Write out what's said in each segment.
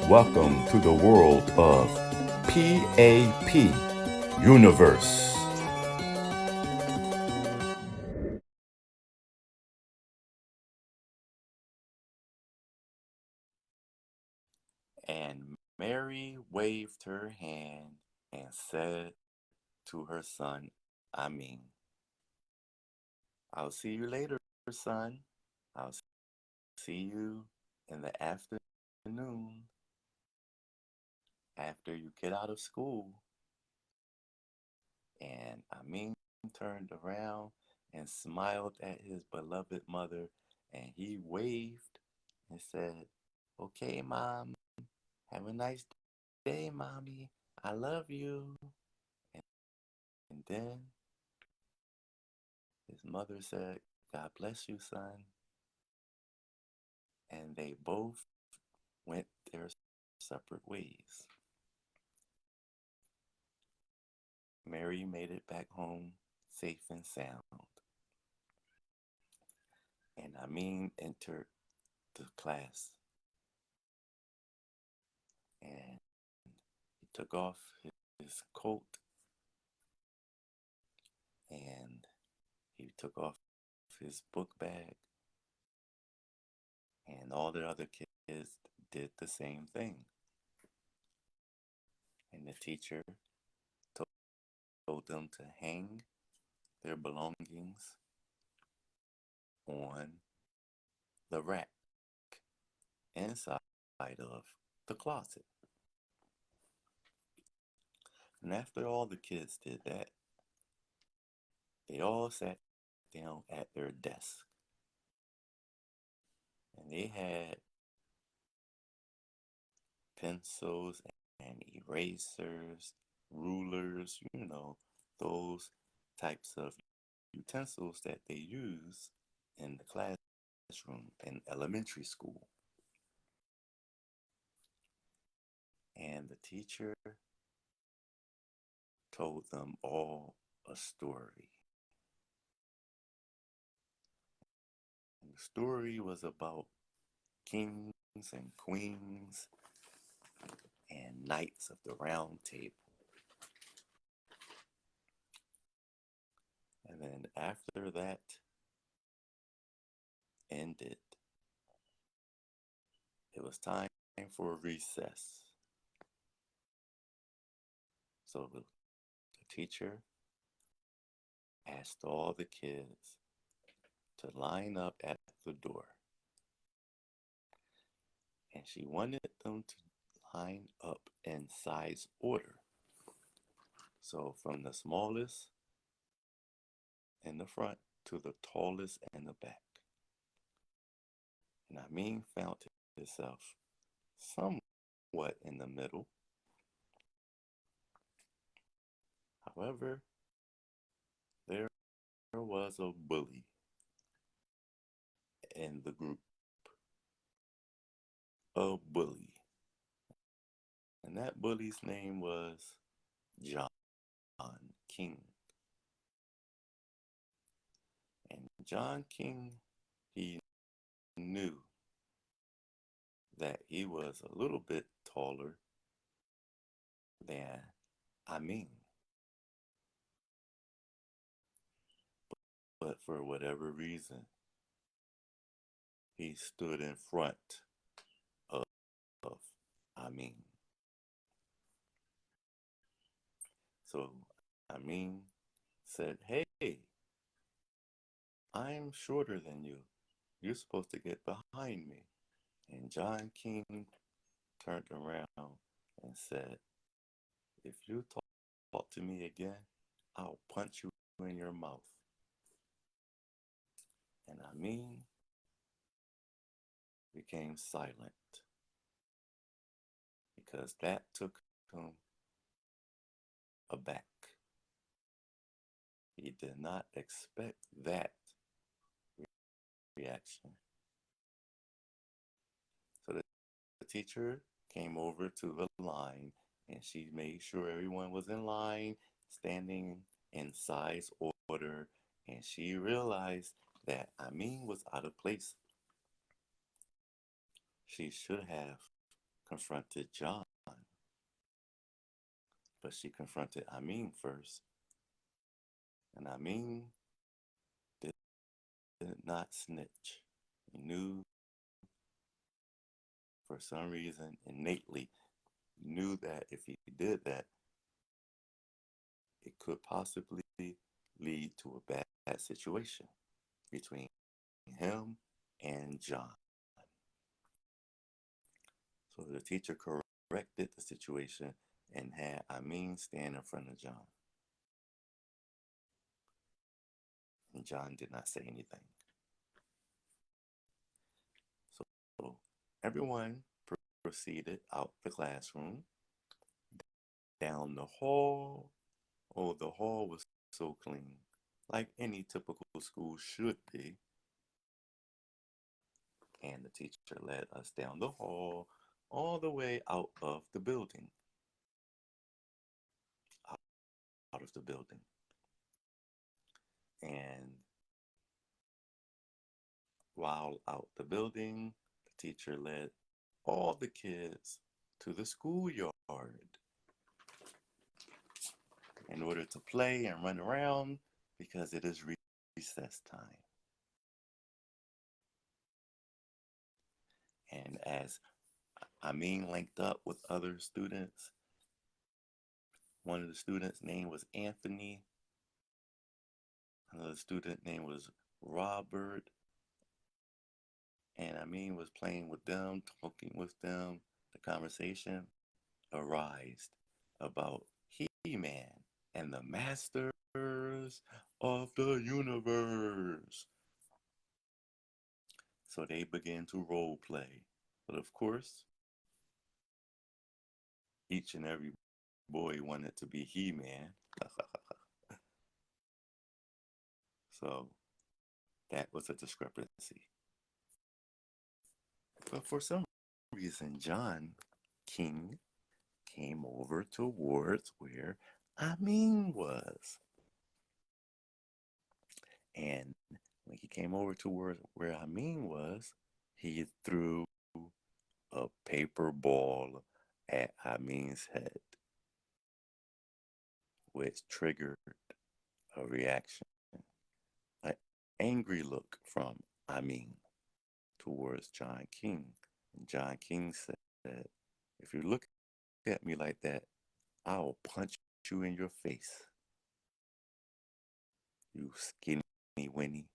Welcome to the world of P.A.P.Universe. And Mary waved her hand and said to her son, Amin, I'll see you later, son. I'll see you in the afternoon after you get out of school. And Amin turned around and smiled at his beloved mother, and he waved and said, okay, Mom, have a nice day, Mommy. I love you. And then his mother said, God bless you, son. And they both went their separate ways. Mary made it back home safe and sound. And Amin entered the class. And he took off his coat. And he took off his book bag. And all the other kids did the same thing. And the teacher told them to hang their belongings on the rack inside of the closet. And after all the kids did that, they all sat down at their desk. And they had pencils and erasers, rulers, those types of utensils that they use in the classroom in elementary school. And the teacher told them all a story. And the story was about kings and queens and knights of the round table. And then after that ended, it was time for recess. So the teacher asked all the kids to line up at the door. And she wanted them to line up in size order. So from the smallest in the front to the tallest in the back. And Amin found himself somewhat in the middle. However, there was a bully in the group. A bully. And that bully's name was John King. And John King, he knew that he was a little bit taller than Amin. But for whatever reason, he stood in front of Amin. So Amin said, hey, I'm shorter than you. You're supposed to get behind me. And John King turned around and said, if you talk to me again, I'll punch you in your mouth. And Amin became silent because that took him aback. He did not expect that reaction. So the teacher came over to the line and she made sure everyone was in line, standing in size order, and she realized that Amin was out of place. She should have confronted John, but she confronted Amin first. And Amin did not snitch. He knew, for some reason, innately, knew that if he did that, it could possibly lead to a bad situation between him and John. So the teacher corrected the situation and had Amin stand in front of John. And John did not say anything. So everyone proceeded out the classroom, down the hall. Oh, the hall was so clean, like any typical school should be. And the teacher led us down the hall all the way out of the building. Out of the building. And while out the building, the teacher led all the kids to the schoolyard in order to play and run around because it is recess time. And as Amin linked up with other students, one of the students' name was Anthony. Another student name was Robert. And Amin was playing with them, talking with them. The conversation arose about He-Man and the Masters of the Universe. So they began to role play. But of course, each and every boy wanted to be He-Man. So that was a discrepancy. But for some reason, John King came over towards where Amin was. And when he came over towards where Amin was, he threw a paper ball at Amin's head, which triggered a reaction, an angry look from Amin towards John King. And John King said, "If you look at me like that, I'll punch you in your face, you skinny Winnie."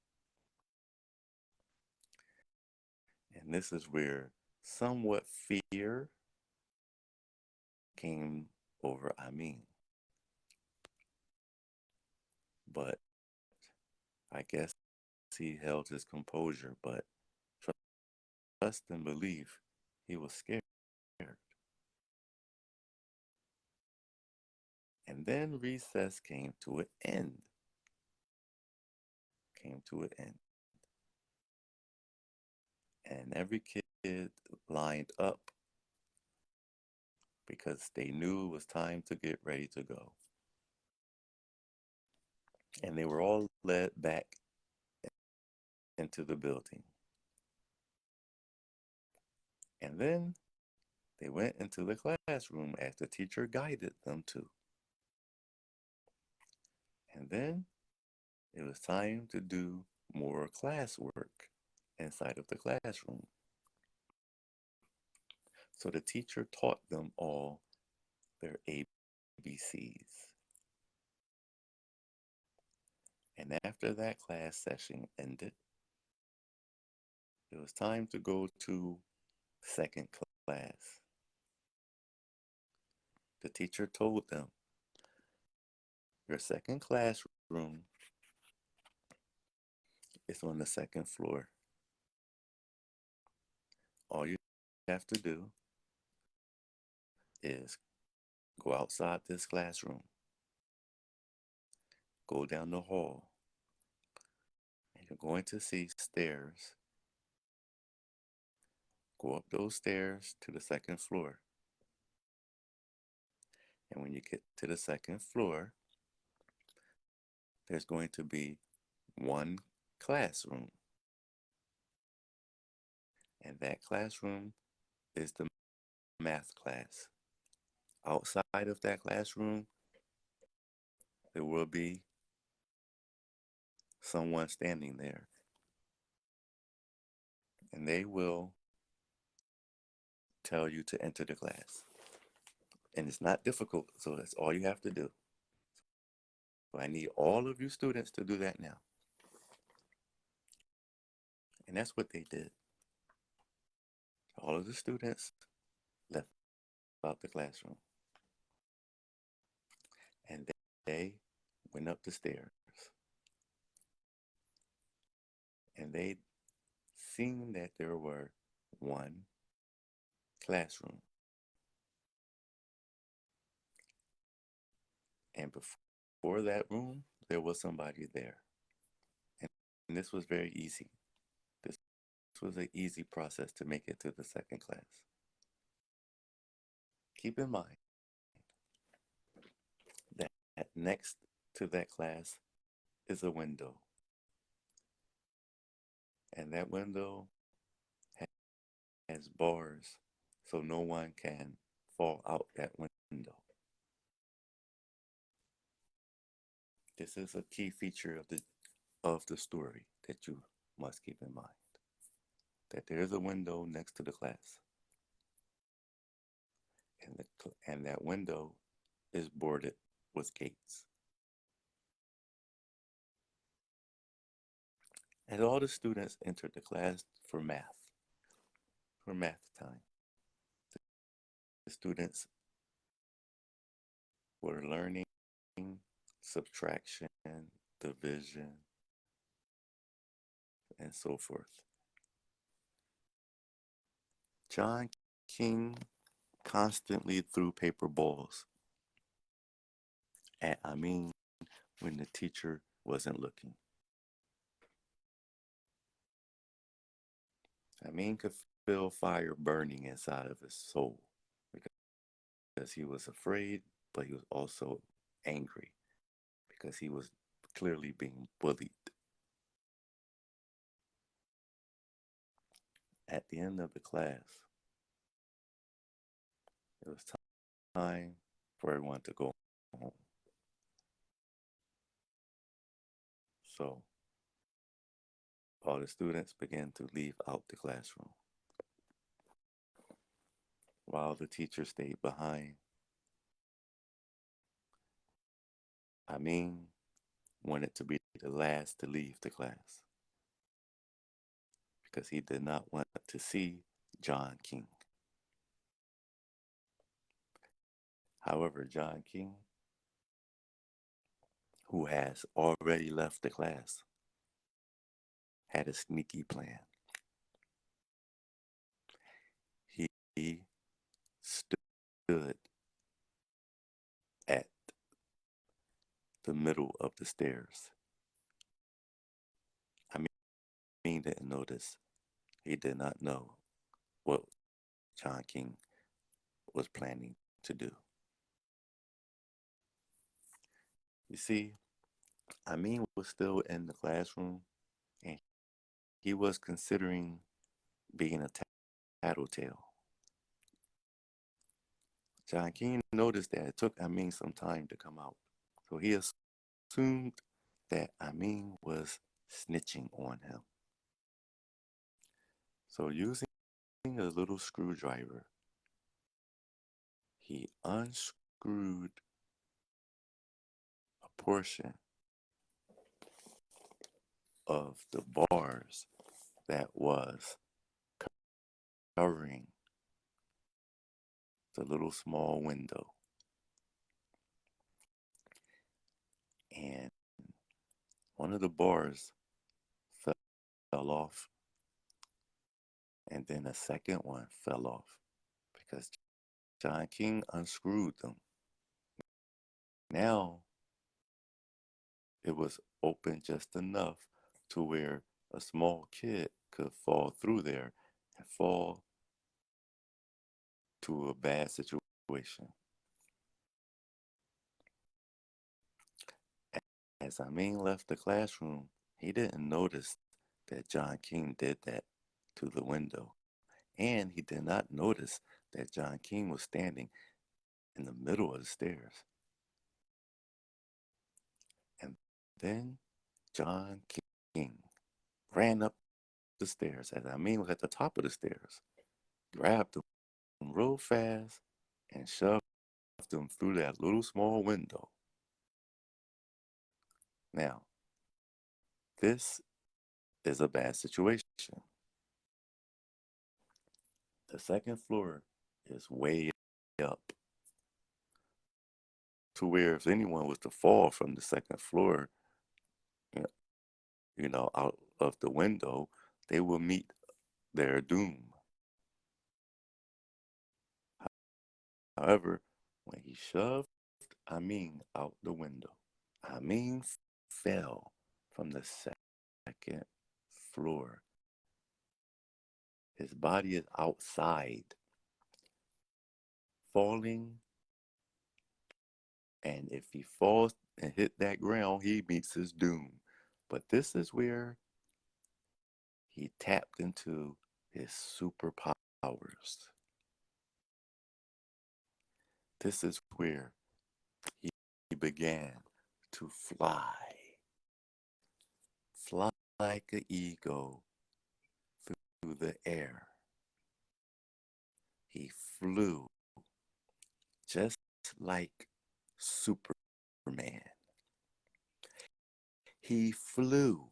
And this is where somewhat fear came over Amin. But I guess he held his composure, but trust and belief, he was scared. And then recess came to an end. And every kid lined up because they knew it was time to get ready to go. And they were all led back into the building. And then they went into the classroom as the teacher guided them to. And then it was time to do more classwork inside of the classroom. So the teacher taught them all their ABCs. And after that class session ended, it was time to go to second class. The teacher told them, your second classroom is on the second floor. All you have to do is go outside this classroom, go down the hall, and you're going to see stairs. Go up those stairs to the second floor. And when you get to the second floor, there's going to be one classroom. And that classroom is the math class. Outside of that classroom, there will be someone standing there, and they will tell you to enter the class. And it's not difficult, so that's all you have to do. So I need all of you students to do that now. And that's what they did. All of the students left out the classroom. And they went up the stairs. And they seen that there were one classroom. And before that room, there was somebody there. And this was very easy. This was an easy process to make it to the second class. Keep in mind that next to that class is a window. And that window has bars so no one can fall out that window. This is a key feature of the story that you must keep in mind. That there is a window next to the class. And that window is boarded with gates. And all the students entered the class for math time. The students were learning subtraction, division, and so forth. John King constantly threw paper balls at Amin when the teacher wasn't looking. Amin could feel fire burning inside of his soul because he was afraid, but he was also angry because he was clearly being bullied. At the end of the class, it was time for everyone to go home. So all the students began to leave out the classroom while the teacher stayed behind. Amin wanted to be the last to leave the class because he did not want to see John King. However, John King, who has already left the class, had a sneaky plan. He stood at the middle of the stairs. Amin didn't notice. He did not know what John King was planning to do. You see, Amin was still in the classroom and he was considering being a tattletale. John King noticed that it took Amin some time to come out. So he assumed that Amin was snitching on him. So using a little screwdriver, he unscrewed a portion of the bars that was covering the little small window. And one of the bars fell off, and then a second one fell off because John King unscrewed them. Now it was open just enough to where a small kid could fall through there and fall to a bad situation. As Amin left the classroom, he didn't notice that John King did that to the window. And he did not notice that John King was standing in the middle of the stairs. And then John King ran up the stairs as Amin was at the top of the stairs, grabbed him real fast, and shoved him through that little small window. Now, this is a bad situation. The second floor is way up, to where if anyone was to fall from the second floor, out of the window, they will meet their doom. However, when he shoved Amin out the window, Amin fell from the second floor. His body is outside, falling, and if he falls and hit that ground, he meets his doom. But this is where he tapped into his superpowers. This is where he began to fly like an eagle through the air. He flew just like Superman. He flew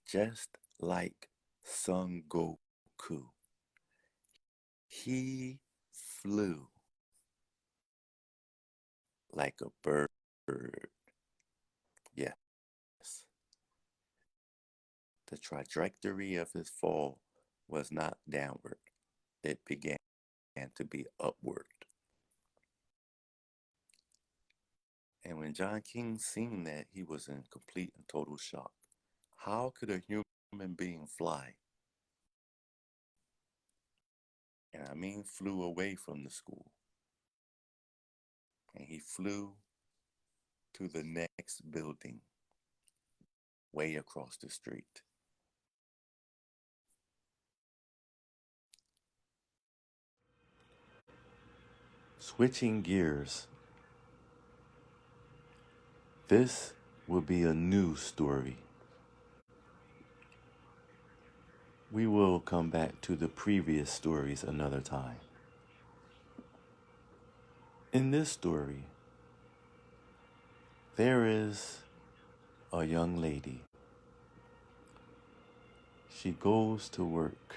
just like Son Goku. He flew like a bird. Yes. The trajectory of his fall was not downward. It began to be upward. And when John King seen that, he was in complete and total shock. How could a human being fly? And Amin flew away from the school. And he flew to the next building, way across the street. Switching gears, this will be a new story. We will come back to the previous stories another time. In this story, there is a young lady. She goes to work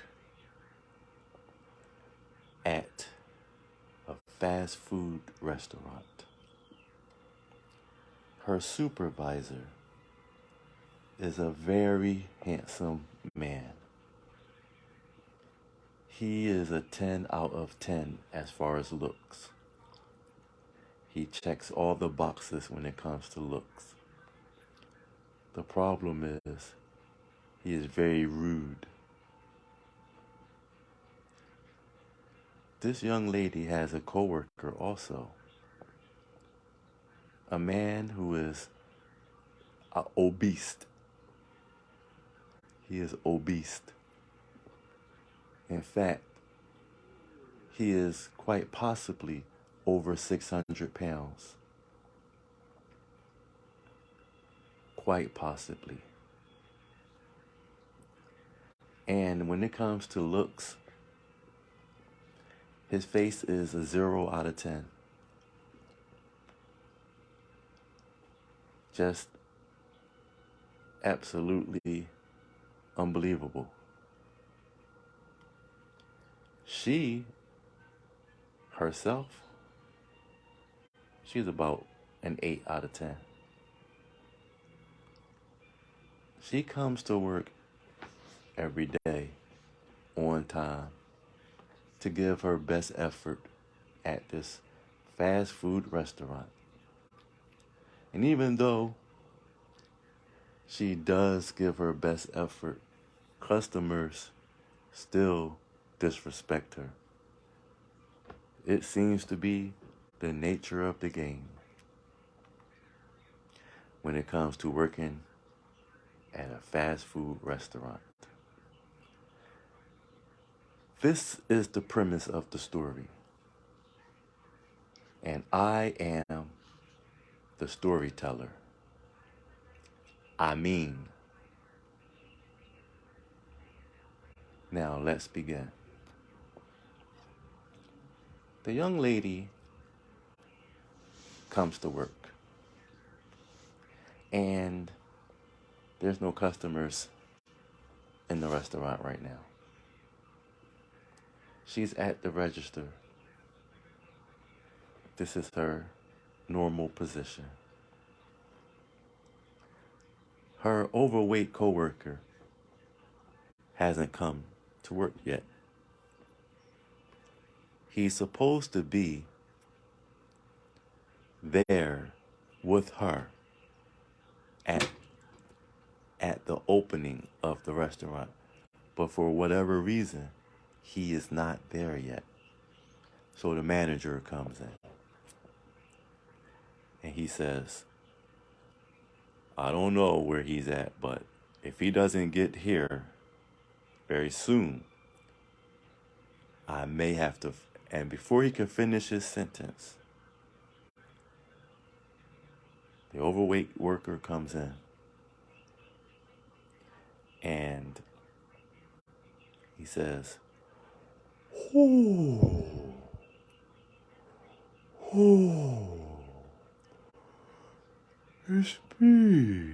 at a fast food restaurant. Her supervisor is a very handsome man. He is a 10 out of 10 as far as looks. He checks all the boxes when it comes to looks. The problem is, he is very rude. This young lady has a coworker also. A man who is obese. He is obese. In fact, he is quite possibly over 600 pounds. Quite possibly. And when it comes to looks, his face is a 0 out of 10. Just absolutely unbelievable. She, herself, she's about an 8 out of 10. She comes to work every day, on time, to give her best effort at this fast food restaurant. And even though she does give her best effort, customers still disrespect her. It seems to be the nature of the game when it comes to working at a fast food restaurant. This is the premise of the story. And I am the storyteller. Amin. Now let's begin. The young lady comes to work. And there's no customers in the restaurant right now. She's at the register. This is her normal position. Her overweight coworker hasn't come to work yet. He's supposed to be there with her at the opening of the restaurant. But for whatever reason, he is not there yet. So the manager comes in. And he says, I don't know where he's at, but if he doesn't get here very soon, I may have to. And before he can finish his sentence, the overweight worker comes in. And he says, oh, it's me,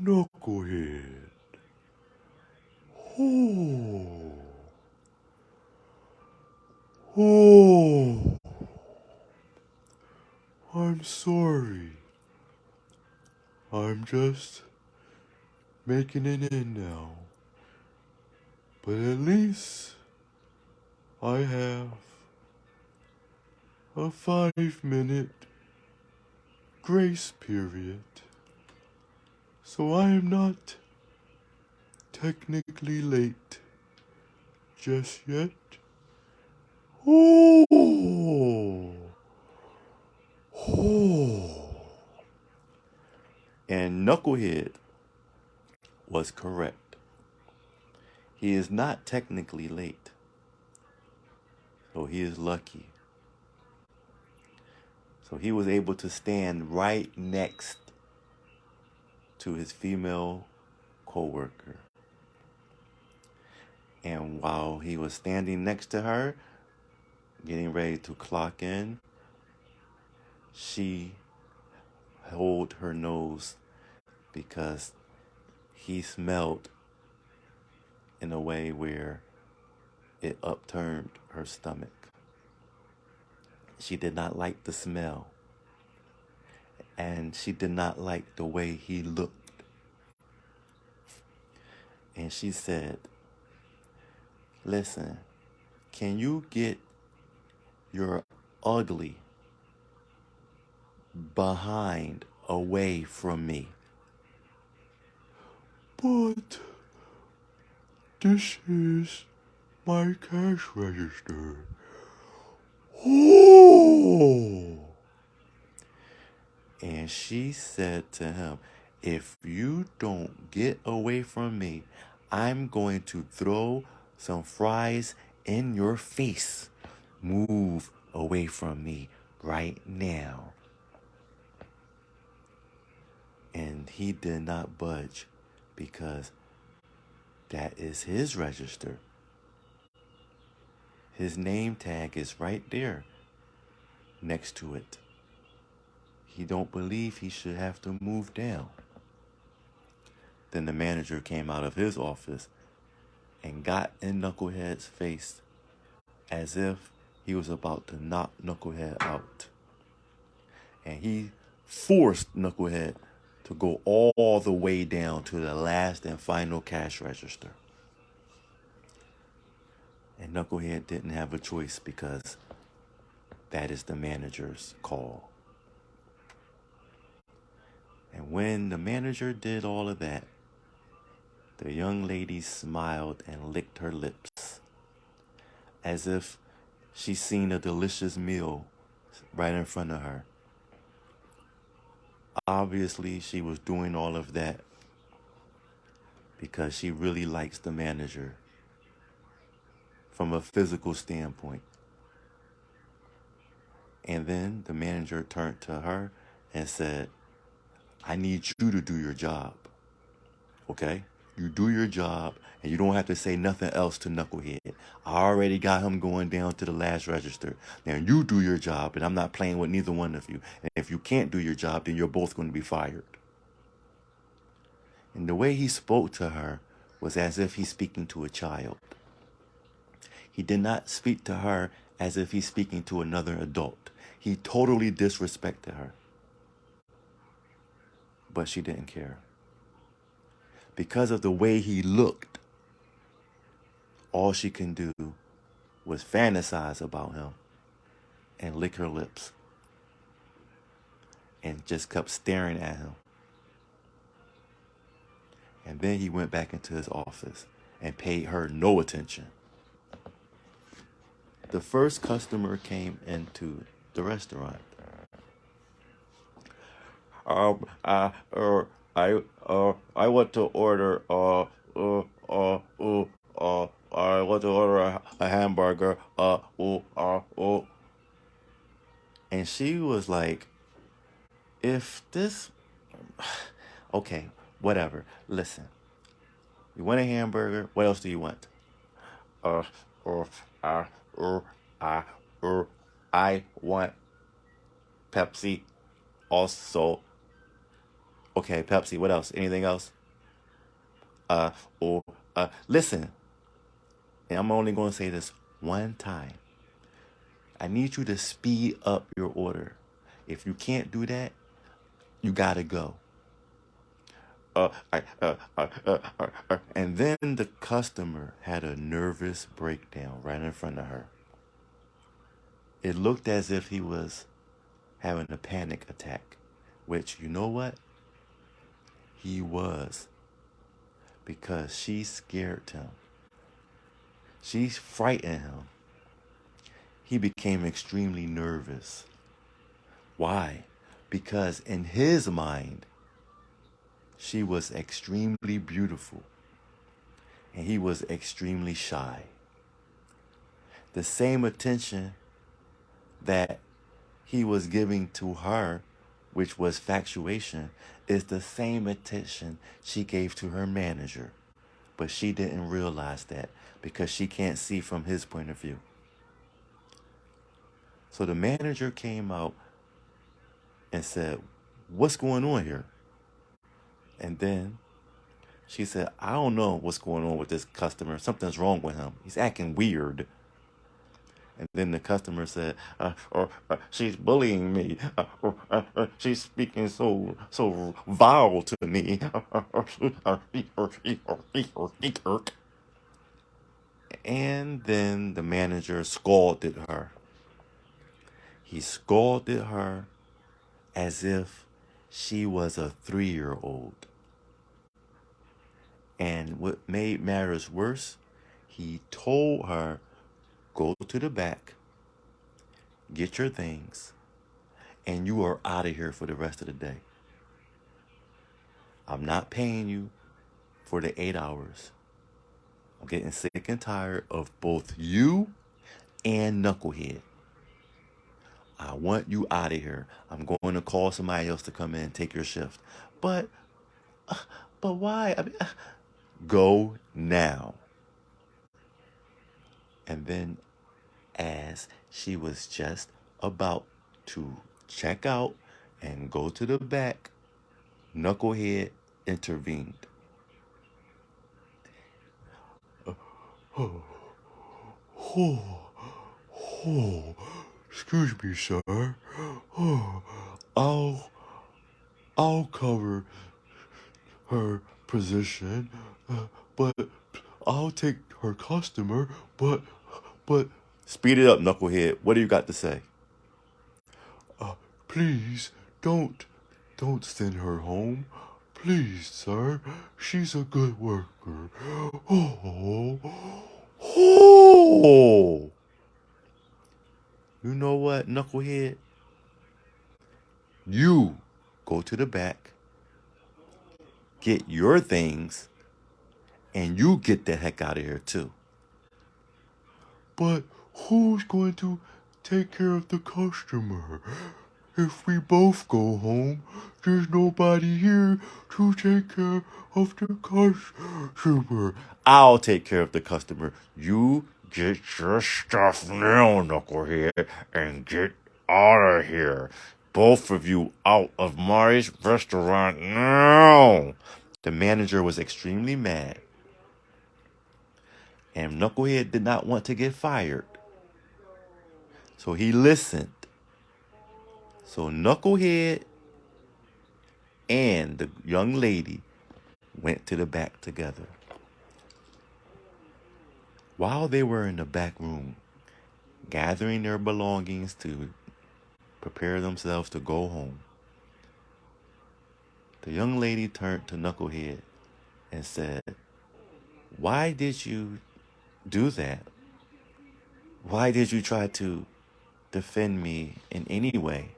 Knucklehead. Oh, I'm sorry. I'm just making it in now. But at least I have a 5-minute grace period. So I am not technically late just yet. Oh. And Knucklehead was correct. He is not technically late. So he is lucky. So he was able to stand right next to his female coworker. And while he was standing next to her, getting ready to clock in, she held her nose because he smelled in a way where it upturned her stomach. She did not like the smell, and she did not like the way he looked. And she said, listen, can you get your ugly behind away from me? But this is my cash register. Oh! And she said to him, if you don't get away from me, I'm going to throw some fries in your face. Move away from me right now. And he did not budge because that is his register. His name tag is right there next to it. He don't believe he should have to move down. Then the manager came out of his office and got in Knucklehead's face as if he was about to knock Knucklehead out. And he forced Knucklehead to go all the way down to the last and final cash register. And Knucklehead didn't have a choice because that is the manager's call. And when the manager did all of that, the young lady smiled and licked her lips as if she seen a delicious meal right in front of her. Obviously, she was doing all of that because she really likes the manager from a physical standpoint. And then the manager turned to her and said, I need you to do your job. Okay? You do your job and you don't have to say nothing else to Knucklehead. I already got him going down to the last register. Now you do your job and I'm not playing with neither one of you. And if you can't do your job, then you're both going to be fired. And the way he spoke to her was as if he's speaking to a child. He did not speak to her as if he's speaking to another adult. He totally disrespected her. But she didn't care. Because of the way he looked, all she can do was fantasize about him and lick her lips and just kept staring at him. And then he went back into his office and paid her no attention. The first customer came into the restaurant. I want to order I want to order a hamburger. And she was like, if this, okay, whatever. Listen, you want a hamburger? What else do you want? I want Pepsi also. Okay, Pepsi. What else? Anything else? Listen, and I'm only going to say this one time. I need you to speed up your order. If you can't do that, you gotta go. And then the customer had a nervous breakdown right in front of her. It looked as if he was having a panic attack, which, you know what? He was. Because she scared him. She frightened him. He became extremely nervous. Why? Because in his mind, she was extremely beautiful. And he was extremely shy. The same attention that he was giving to her, which was factuation, is the same attention she gave to her manager. But she didn't realize that because she can't see from his point of view. So the manager came out and said, what's going on here? And then she said, I don't know what's going on with this customer. Something's wrong with him. He's acting weird. And then the customer said, she's bullying me. She's speaking so vile to me. And then the manager scolded her. He scolded her as if she was a 3-year-old. And what made matters worse, he told her, go to the back, get your things, and you are out of here for the rest of the day. I'm not paying you for the 8 hours. I'm getting sick and tired of both you and Knucklehead. I want you out of here. I'm going to call somebody else to come in and take your shift. But why? Go now. And then as she was just about to check out and go to the back, Knucklehead intervened. Excuse me, sir. I'll cover her position, but I'll take her customer, but... Speed it up, Knucklehead. What do you got to say? Please, don't send her home. Please, sir. She's a good worker. You know what, Knucklehead? You go to the back, get your things, and you get the heck out of here, too. But who's going to take care of the customer? If we both go home, there's nobody here to take care of the customer. I'll take care of the customer. You get your stuff now, knucklehead, and get out of here. Both of you out of my restaurant now. The manager was extremely mad, and Knucklehead did not want to get fired. So he listened. So Knucklehead and the young lady went to the back together. While they were in the back room, gathering their belongings to prepare themselves to go home, the young lady turned to Knucklehead and said, "Why did you do that? Why did you try to defend me in any way,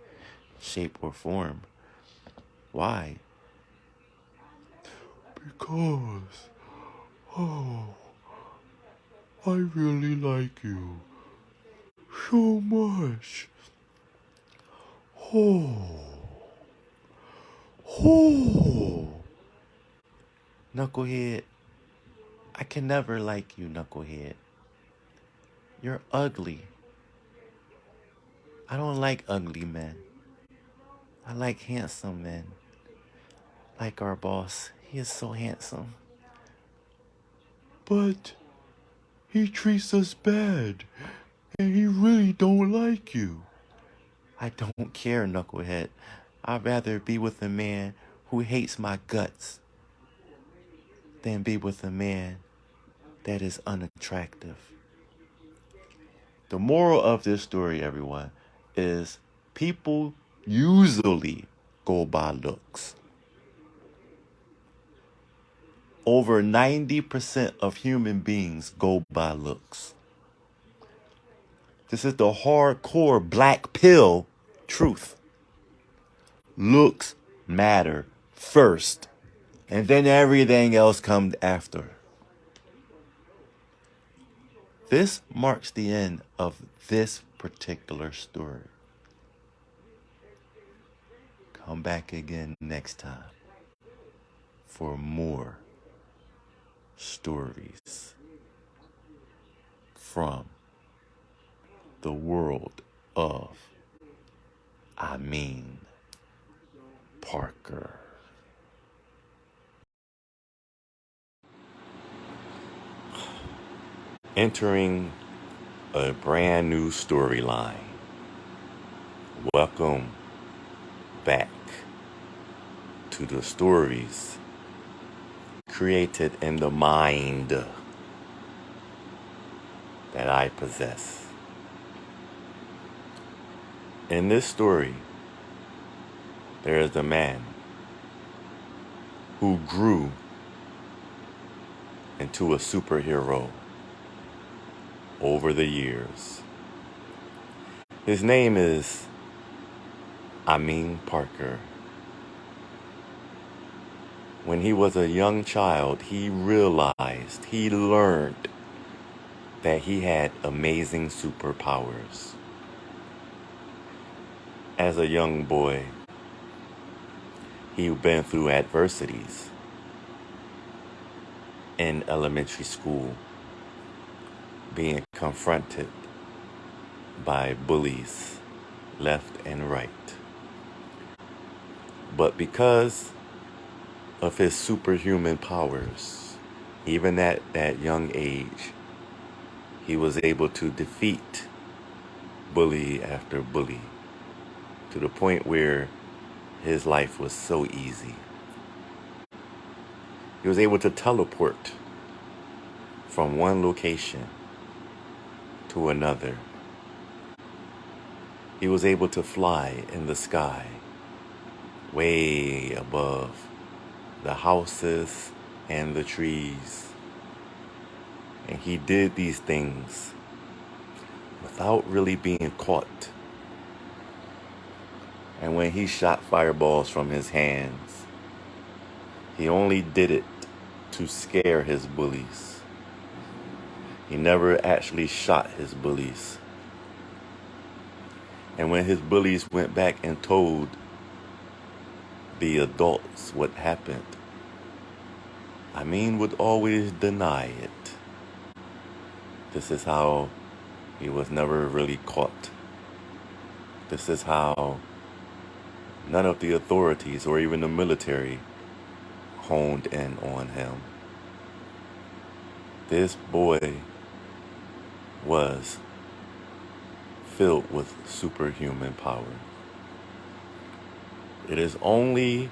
shape, or form? Why?" "Because, I really like you so much. Knucklehead, I can never like you, Knucklehead. You're ugly. I don't like ugly men. I like handsome men. Like our boss. He is so handsome." "But he treats us bad, and he really don't like you." "I don't care, Knucklehead. I'd rather be with a man who hates my guts than be with a man that is unattractive." The moral of this story, everyone, is people usually go by looks. Over 90% of human beings go by looks. This is the hardcore black pill truth. Looks matter first, and then everything else comes after. This marks the end of this particular story. Come back again next time for more stories from the world of Amin Parker. Entering a brand new storyline. Welcome back to the stories created in the mind that I possess. In this story, there is a man who grew into a superhero over the years. His name is Amin Parker. When he was a young child, he learned that he had amazing superpowers. As a young boy, he'd been through adversities in elementary school, being confronted by bullies left and right. But because of his superhuman powers, even at that young age, he was able to defeat bully after bully to the point where his life was so easy. He was able to teleport from one location to another. He was able to fly in the sky, way above the houses and the trees. And he did these things without really being caught. And when he shot fireballs from his hands, he only did it to scare his bullies. He never actually shot his bullies. And when his bullies went back and told the adults what happened, Amin would always deny it. This is how he was never really caught. This is how none of the authorities or even the military honed in on him. This boy was filled with superhuman power. It is only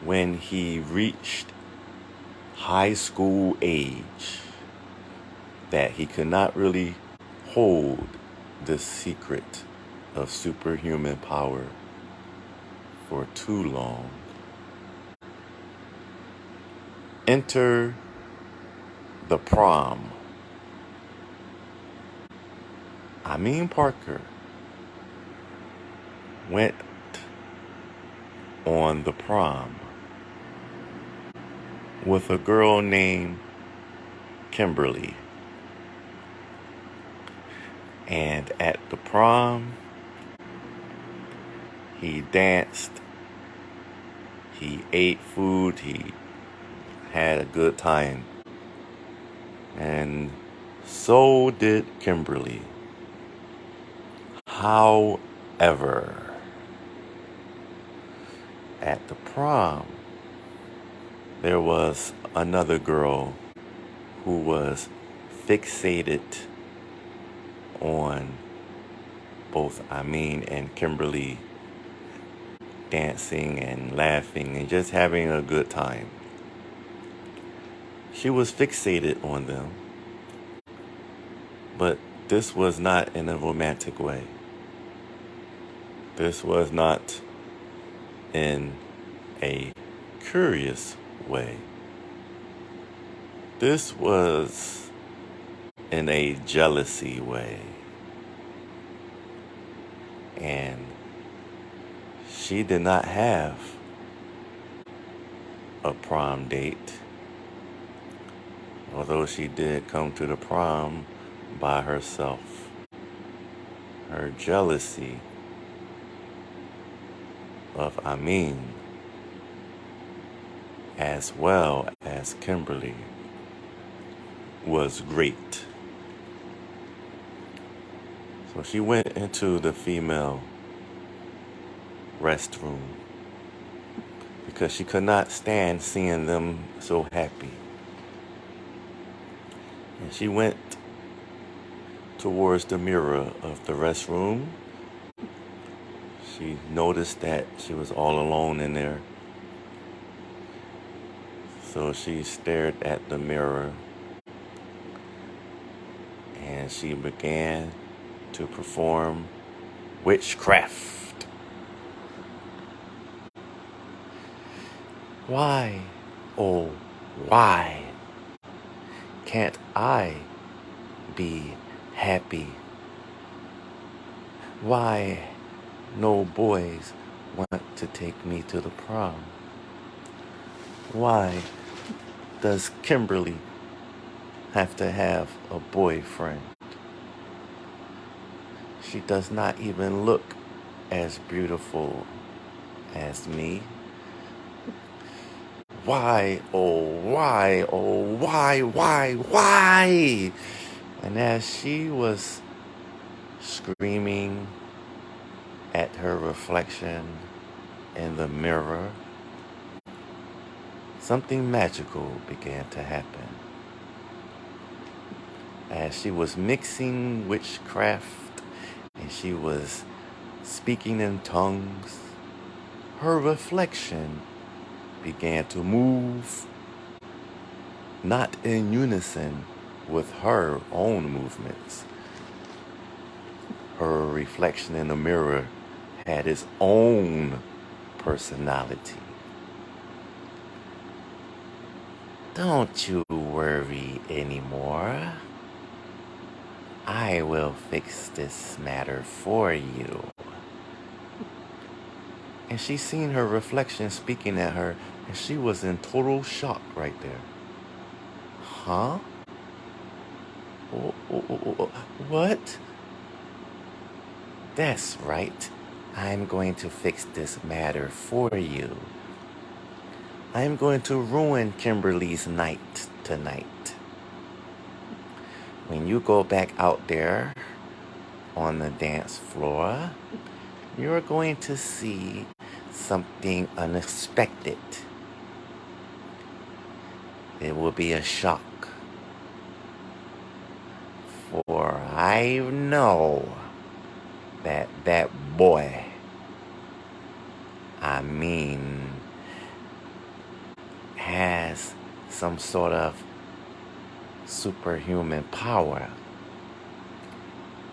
when he reached high school age that he could not really hold the secret of superhuman power for too long. Enter the prom. Amin Parker went on the prom with a girl named Kimberly. And at the prom, he danced, he ate food, he had a good time. And so did Kimberly. However, at the prom, there was another girl who was fixated on both Amin and Kimberly dancing and laughing and just having a good time. She was fixated on them, but this was not in a romantic way. This was not in a curious way. This was in a jealousy way. And she did not have a prom date, although she did come to the prom by herself. Her jealousy of Amin, as well as Kimberly, was great. So she went into the female restroom because she could not stand seeing them so happy. And she went towards the mirror of the restroom. She noticed that she was all alone in there. So she stared at the mirror and she began to perform witchcraft. Why, oh, why can't I be happy? Why no boys want to take me to the prom? Why does Kimberly have to have a boyfriend? She does not even look as beautiful as me. Why, oh, why, oh, why? And as she was screaming at her reflection in the mirror, something magical began to happen. As she was mixing witchcraft and she was speaking in tongues, her reflection began to move, not in unison with her own movements. Her reflection in the mirror had its own personality. Don't you worry anymore. I will fix this matter for you. And she seen her reflection speaking at her, and she was in total shock right there. Huh? What? That's right. I'm going to fix this matter for you. I'm going to ruin Kimberly's night tonight. When you go back out there on the dance floor, you're going to see something unexpected. It will be a shock. For I know that boy, Amin, has some sort of superhuman power.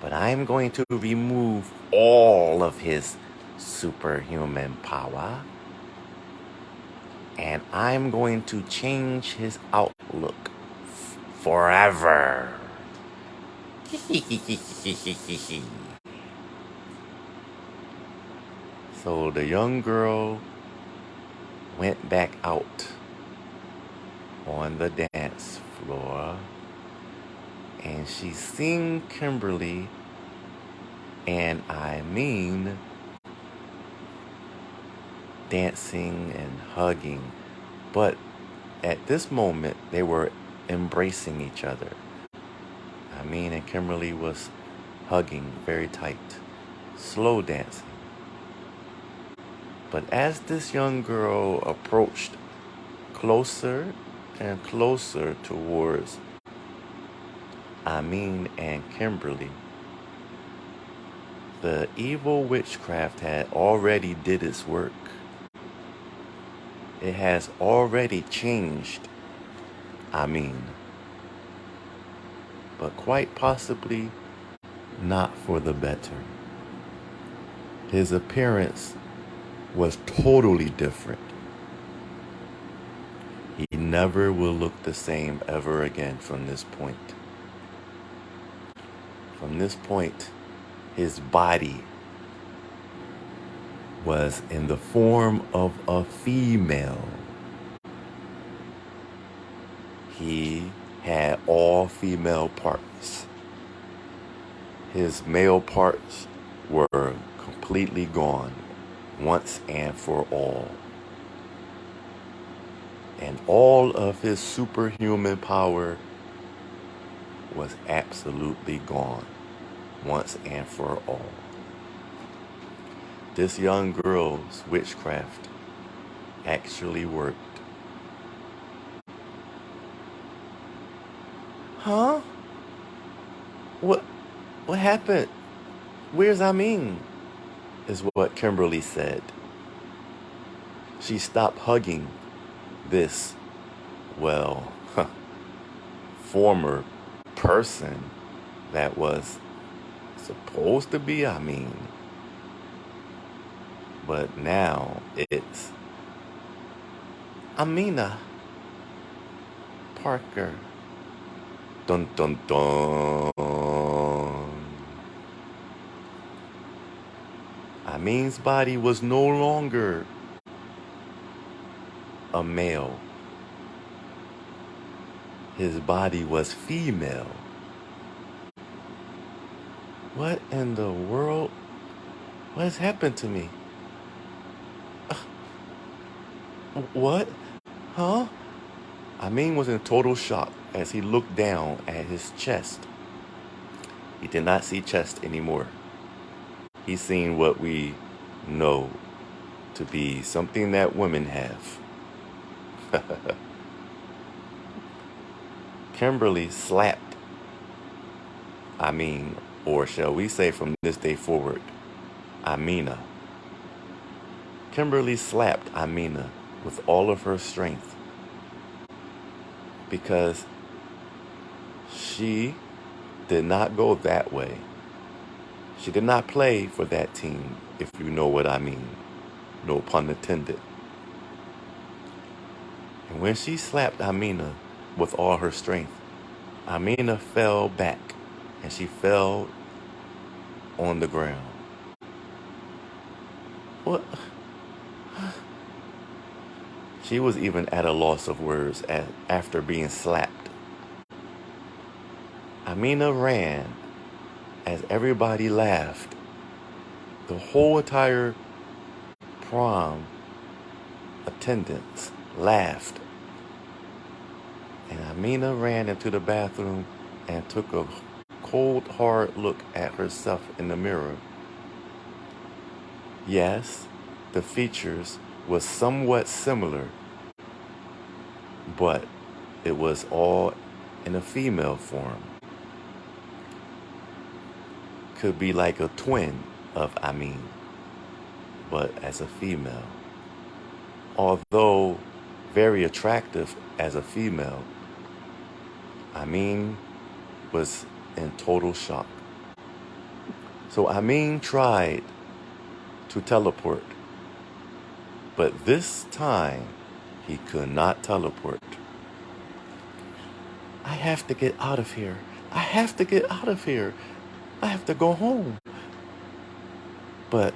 But I'm going to remove all of his superhuman power, and I'm going to change his outlook forever. So the young girl went back out on the dance floor, and she seen Kimberly and Amin dancing and hugging, but at this moment they were embracing each other. Amin and Kimberly was hugging very tight, slow dancing. But as this young girl approached closer and closer towards Amin and Kimberly, the evil witchcraft had already did its work. It has already changed Amin, but quite possibly not for the better. His appearance was totally different. He never will look the same ever again from this point. From this point, his body was in the form of a female. He had all female parts. His male parts were completely gone once and for all. And all of his superhuman power was absolutely gone once and for all. This young girl's witchcraft actually worked. Huh? What happened? Where's Amin? Is what Kimberly said. She stopped hugging this, former person that was supposed to be Amin. But now it's Amina Parker. Dun dun dun. Amin's body was no longer a male. His body was female. What in the world? What has happened to me? What? Huh? Amin was in total shock as he looked down at his chest. He did not see chest anymore. He seen what we know to be something that women have. Kimberly slapped Amin, or shall we say from this day forward, Amina. Kimberly slapped Amina with all of her strength because she did not go that way. She did not play for that team, if you know what I mean. No pun intended. And when she slapped Amina with all her strength, Amina fell back and she fell on the ground. What? She was even at a loss of words after being slapped. Amina ran as everybody laughed. The whole entire prom attendants laughed. And Amina ran into the bathroom and took a cold, hard look at herself in the mirror. Yes, the features was somewhat similar, but it was all in a female form. Could be like a twin of Amin, but as a female. Although very attractive as a female, Amin was in total shock. So Amin tried to teleport, but this time he could not teleport. I have to get out of here. I have to get out of here. I have to go home. But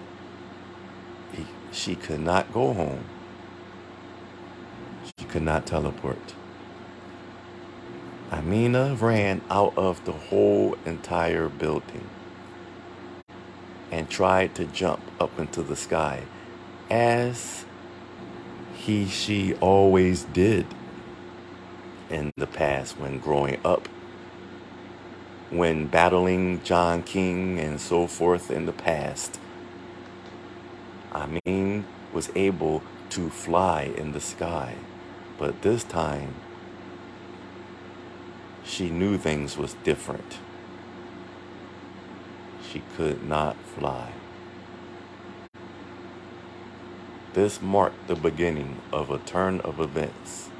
she could not go home. She could not teleport. Amina ran out of the whole entire building and tried to jump up into the sky as she always did in the past when growing up, when battling John King and so forth in the past. Amin was able to fly in the sky, but this time she knew things was different. She could not fly. This marked the beginning of a turn of events.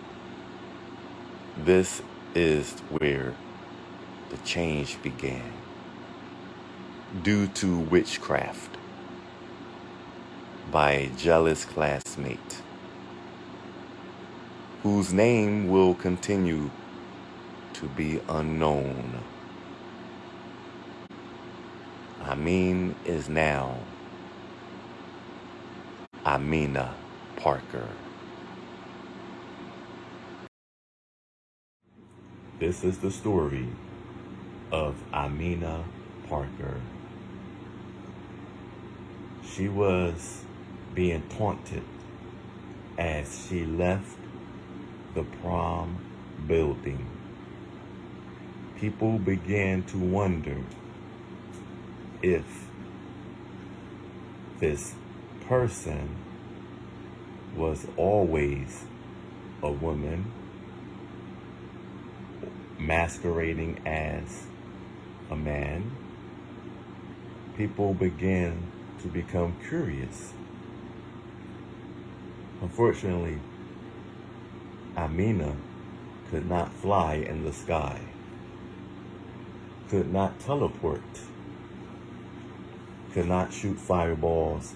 This is where the change began, due to witchcraft by a jealous classmate whose name will continue to be unknown. Amin is now Amina Parker. This is the story of Amina Parker. She was being taunted as she left the prom building. People began to wonder if this person was always a woman masquerading as a man. People began to become curious. Unfortunately, Amina could not fly in the sky, could not teleport, could not shoot fireballs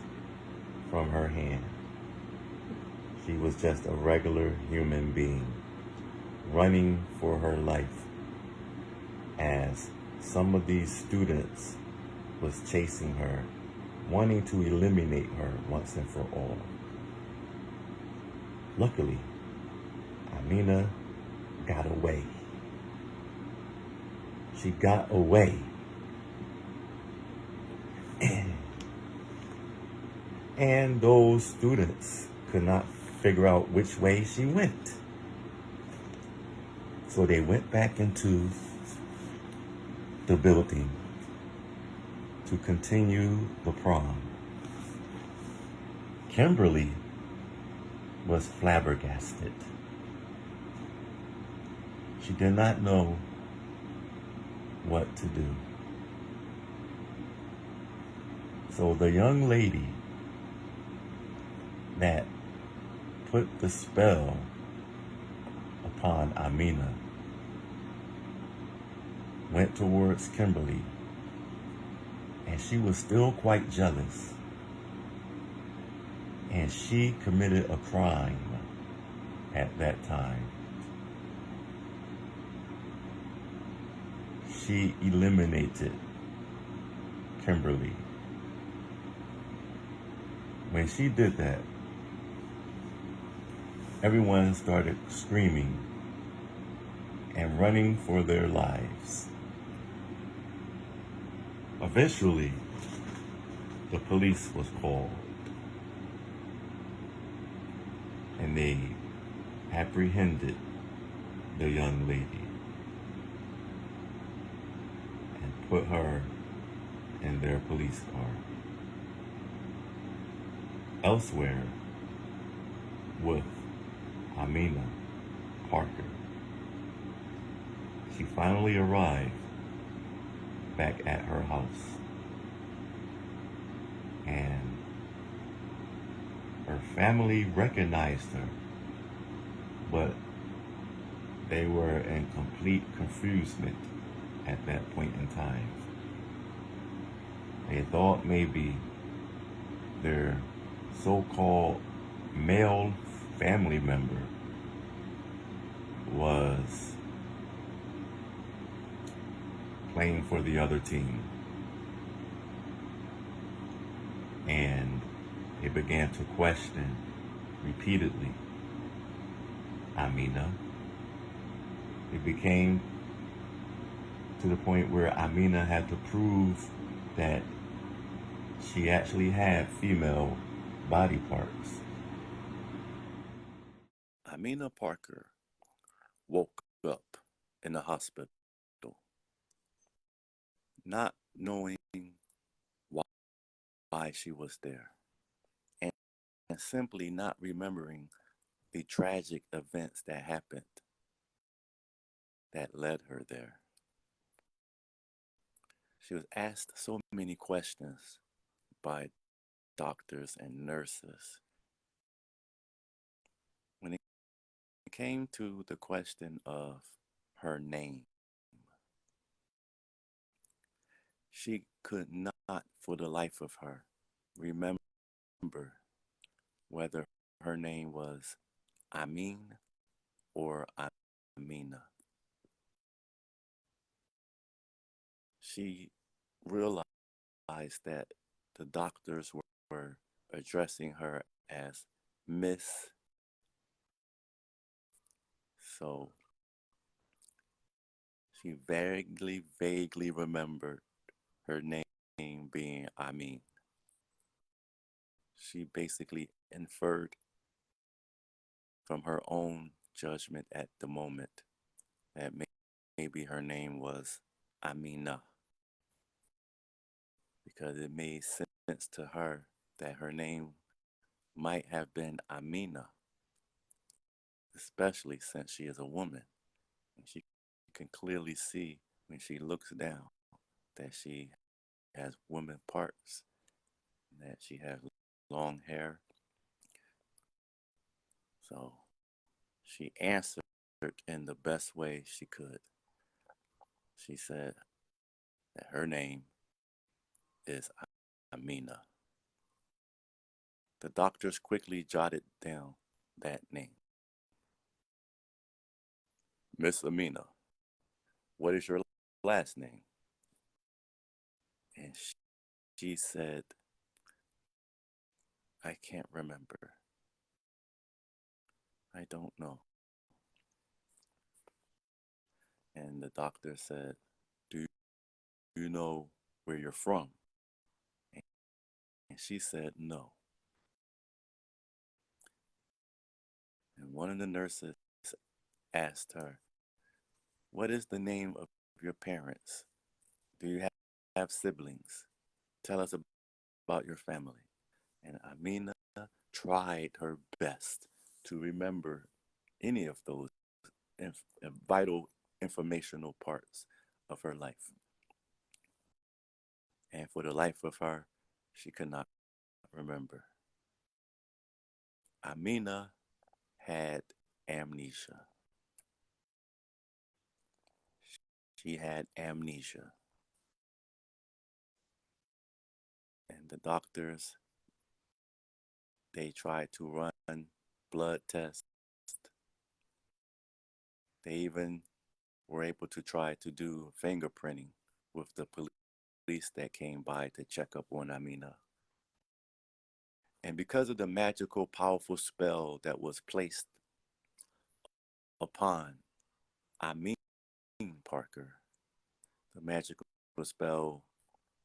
from her hand. She was just a regular human being running for her life as some of these students was chasing her, wanting to eliminate her once and for all. Luckily, Amina got away. She got away. And those students could not figure out which way she went. So they went back into the building to continue the prom. Kimberly was flabbergasted. She did not know what to do. So the young lady that put the spell upon Amina went towards Kimberly, and she was still quite jealous, and she committed a crime at that time. She eliminated Kimberly. When she did that, everyone started screaming and running for their lives. Eventually, the police was called, and they apprehended the young lady and put her in their police car. Elsewhere, with Amina Parker, she finally arrived back at her house, and her family recognized her, but they were in complete confusion at that point in time. They thought maybe their so-called male family member was playing for the other team. And they began to question repeatedly Amina. It became to the point where Amina had to prove that she actually had female body parts. Amina Parker woke up in the hospital, not knowing why she was there, and simply not remembering the tragic events that happened that led her there. She was asked so many questions by doctors and nurses. When it came to the question of her name, she could not, for the life of her, remember whether her name was Amin or Amina. She realized that the doctors were addressing her as Miss. So she vaguely remembered her name being Amin. She basically inferred from her own judgment at the moment that maybe her name was Amina, because it made sense to her that her name might have been Amina, especially since she is a woman. And she can clearly see when she looks down that she has woman parts, that she has long hair. So she answered in the best way she could. She said that her name is Amina. The doctors quickly jotted down that name. Miss Amina, what is your last name? And she said, I can't remember. I don't know. And the doctor said, do you know where you're from? And she said, no. And one of the nurses asked her, what is the name of your parents? Do you have siblings? Tell us about your family. And Amina tried her best to remember any of those vital informational parts of her life. And for the life of her, she could not remember. Amina had amnesia. She had amnesia. And the doctors, they tried to run blood tests. They even were able to try to do fingerprinting with the police that came by to check up on Amina. And because of the magical, powerful spell that was placed upon Amin Parker, the magical spell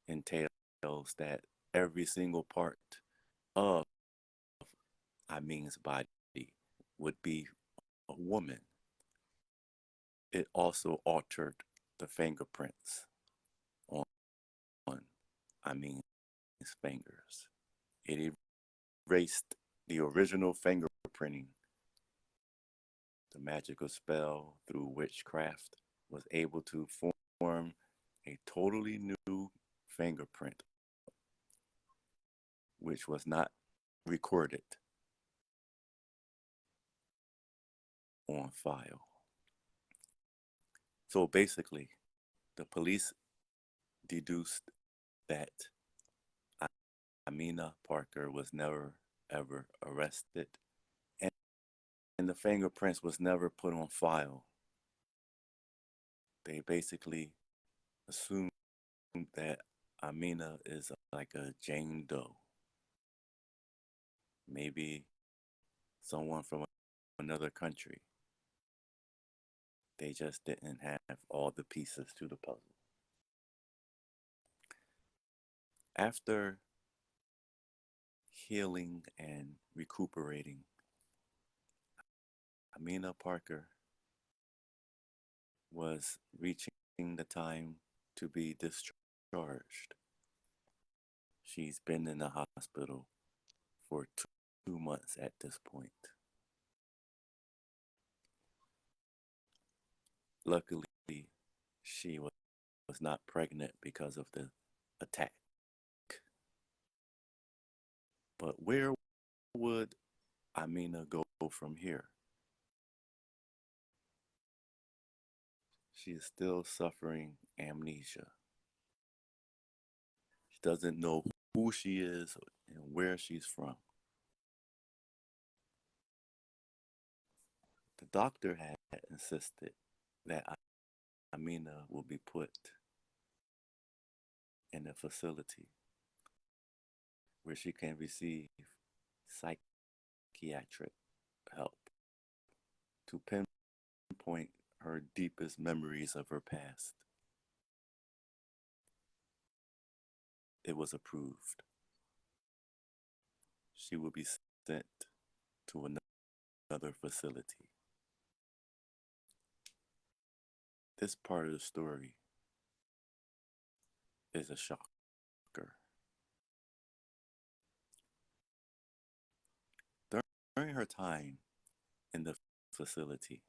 entails that every single part of Amin's body would be a woman. It also altered the fingerprints on Amin's fingers. It erased the original fingerprinting. The magical spell through witchcraft was able to form a totally new fingerprint, which was not recorded on file. So basically, the police deduced that Amina Parker was never ever arrested, and the fingerprints was never put on file. They basically assumed that Amina is like a Jane Doe, maybe someone from another country. They just didn't have all the pieces to the puzzle. After healing and recuperating, Amina Parker was reaching the time to be discharged. She's been in the hospital for 2 months at this point. Luckily, she was not pregnant because of the attack. But where would Amina go from here? She is still suffering amnesia. She doesn't know who she is and where she's from. The doctor had insisted that Amina will be put in a facility where she can receive psychiatric help to pinpoint her deepest memories of her past. It was approved. She will be sent to another facility. This part of the story is a shocker. During her time in the facility,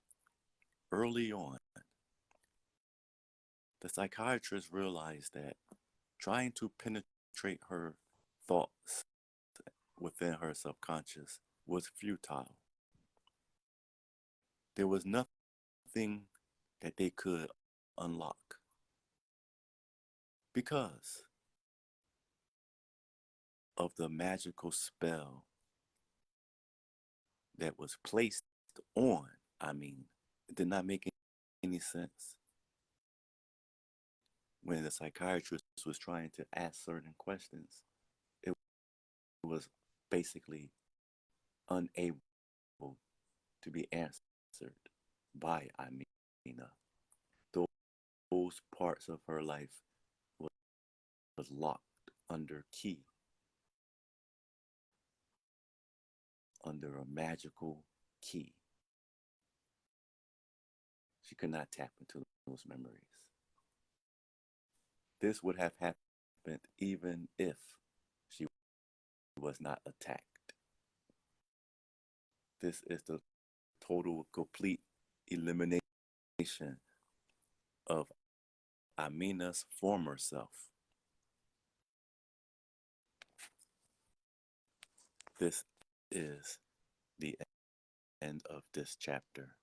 early on, the psychiatrist realized that trying to penetrate her thoughts within her subconscious was futile. There was nothing that they could unlock because of the magical spell that was placed on. It did not make any sense. When the psychiatrist was trying to ask certain questions, it was basically unable to be answered by Amina. Those parts of her life was locked under key, under a magical key. She could not tap into those memories. This would have happened even if she was not attacked. This is the total, complete elimination of Amina's former self. This is the end of this chapter.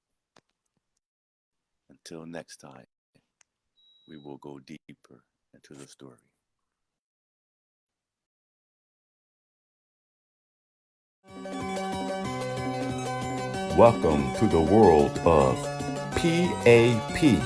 Until next time, we will go deeper into the story. Welcome to the world of P.A.P.Universe.